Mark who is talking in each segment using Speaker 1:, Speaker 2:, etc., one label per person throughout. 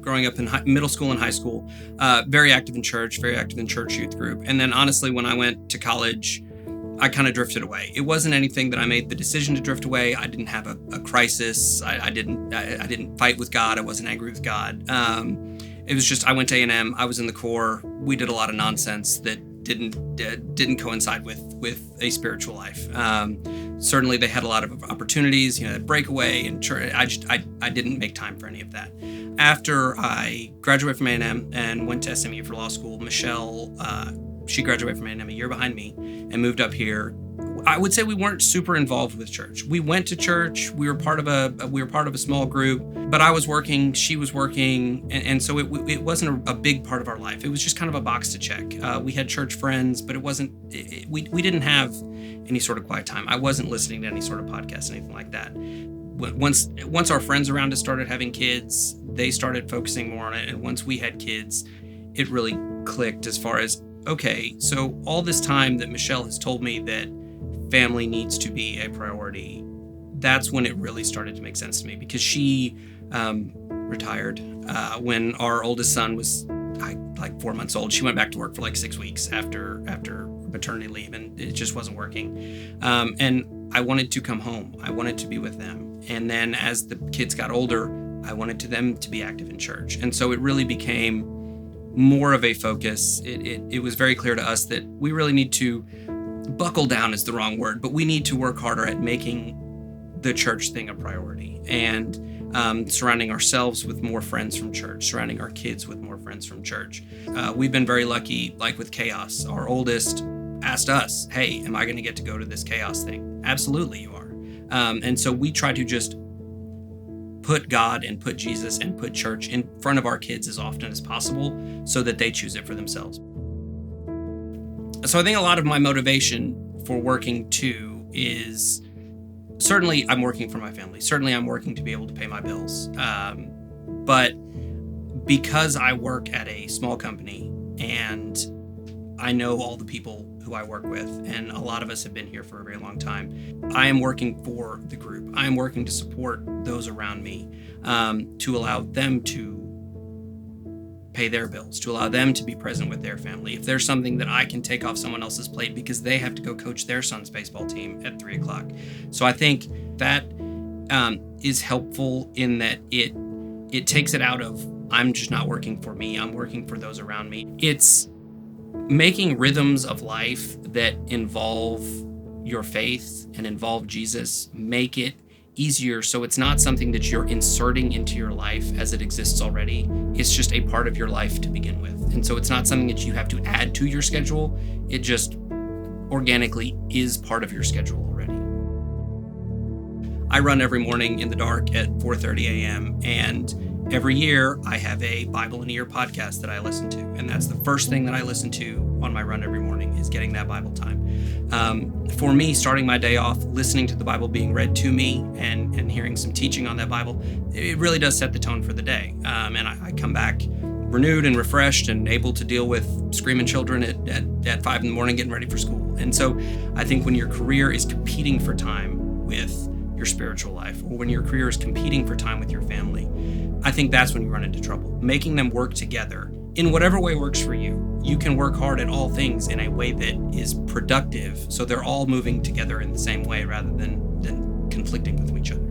Speaker 1: growing up in middle school and high school, very active in church, very active in church youth group. And then honestly, when I went to college, I kind of drifted away. It wasn't anything that I made the decision to drift away. I didn't have a crisis. I didn't fight with God. I wasn't angry with God. It was just, I went to A&M. I was in the Corps. We did a lot of nonsense that didn't coincide with a spiritual life. Certainly they had a lot of opportunities, that breakaway and church. I didn't make time for any of that. After I graduated from A&M and went to SMU for law school, Michelle, she graduated from A&M a year behind me and moved up here. I would say we weren't super involved with church. We went to church. We were part of a small group, but I was working, she was working, and so it wasn't a big part of our life. It was just kind of a box to check. We had church friends, but it wasn't. We didn't have any sort of quiet time. I wasn't listening to any sort of podcast, anything like that. Once our friends around us started having kids, they started focusing more on it, and once we had kids, it really clicked as far as, okay, so all this time that Michelle has told me that family needs to be a priority, that's when it really started to make sense to me, because she retired when our oldest son was like 4 months old. She went back to work for like 6 weeks after maternity leave, and it just wasn't working. And I wanted to come home. I wanted to be with them. And then as the kids got older, I wanted them to be active in church. And so it really became more of a focus. It was very clear to us that we really need to buckle down is the wrong word, but we need to work harder at making the church thing a priority, and surrounding ourselves with more friends from church, surrounding our kids with more friends from church. We've been very lucky, like with Chaos. Our oldest asked us, hey, am I going to get to go to this Chaos thing? Absolutely you are. And so we try to just put God and put Jesus and put church in front of our kids as often as possible so that they choose it for themselves. So I think a lot of my motivation for working too is, certainly I'm working for my family. Certainly I'm working to be able to pay my bills. But because I work at a small company and I know all the people who I work with, and a lot of us have been here for a very long time, I am working for the group. I am working to support those around me, to allow them to pay their bills, to allow them to be present with their family. If there's something that I can take off someone else's plate because they have to go coach their son's baseball team at 3:00. So I think that is helpful in that it takes it out of, I'm just not working for me, I'm working for those around me. It's making rhythms of life that involve your faith and involve Jesus, make it easier, so it's not something that you're inserting into your life as it exists already. It's just a part of your life to begin with. And so it's not something that you have to add to your schedule. It just organically is part of your schedule already. I run every morning in the dark at 4:30 a.m. and every year I have a Bible in a Year podcast that I listen to. And that's the first thing that I listen to on my run every morning, is getting that Bible time. For me, starting my day off, listening to the Bible being read to me and hearing some teaching on that Bible, it really does set the tone for the day. And I come back renewed and refreshed and able to deal with screaming children at 5 in the morning getting ready for school. And so I think when your career is competing for time with your spiritual life, or when your career is competing for time with your family, I think that's when you run into trouble. Making them work together in whatever way works for you. You can work hard at all things in a way that is productive, so they're all moving together in the same way rather than conflicting with each other.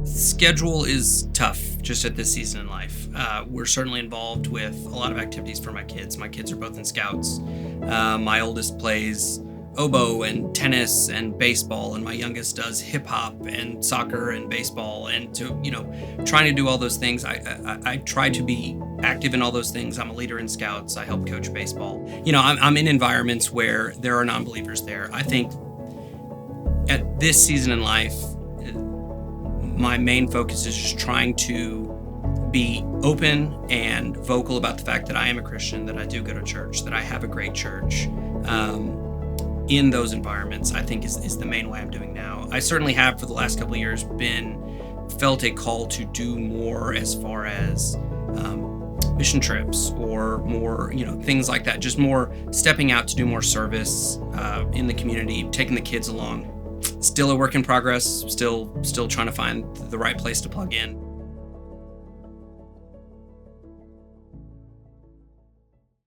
Speaker 1: Schedule is tough just at this season in life. We're certainly involved with a lot of activities for my kids. My kids are both in Scouts. My oldest plays oboe and tennis and baseball, and my youngest does hip hop and soccer and baseball, and trying to do all those things. I try to be active in all those things. I'm a leader in Scouts. I help coach baseball. I'm in environments where there are non-believers there. I think at this season in life, my main focus is just trying to be open and vocal about the fact that I am a Christian, that I do go to church, that I have a great church. In those environments, I think is the main way I'm doing now. I certainly have for the last couple of years felt a call to do more as far as mission trips or more, things like that. Just more stepping out to do more service in the community, taking the kids along. Still a work in progress, still trying to find the right place to plug in.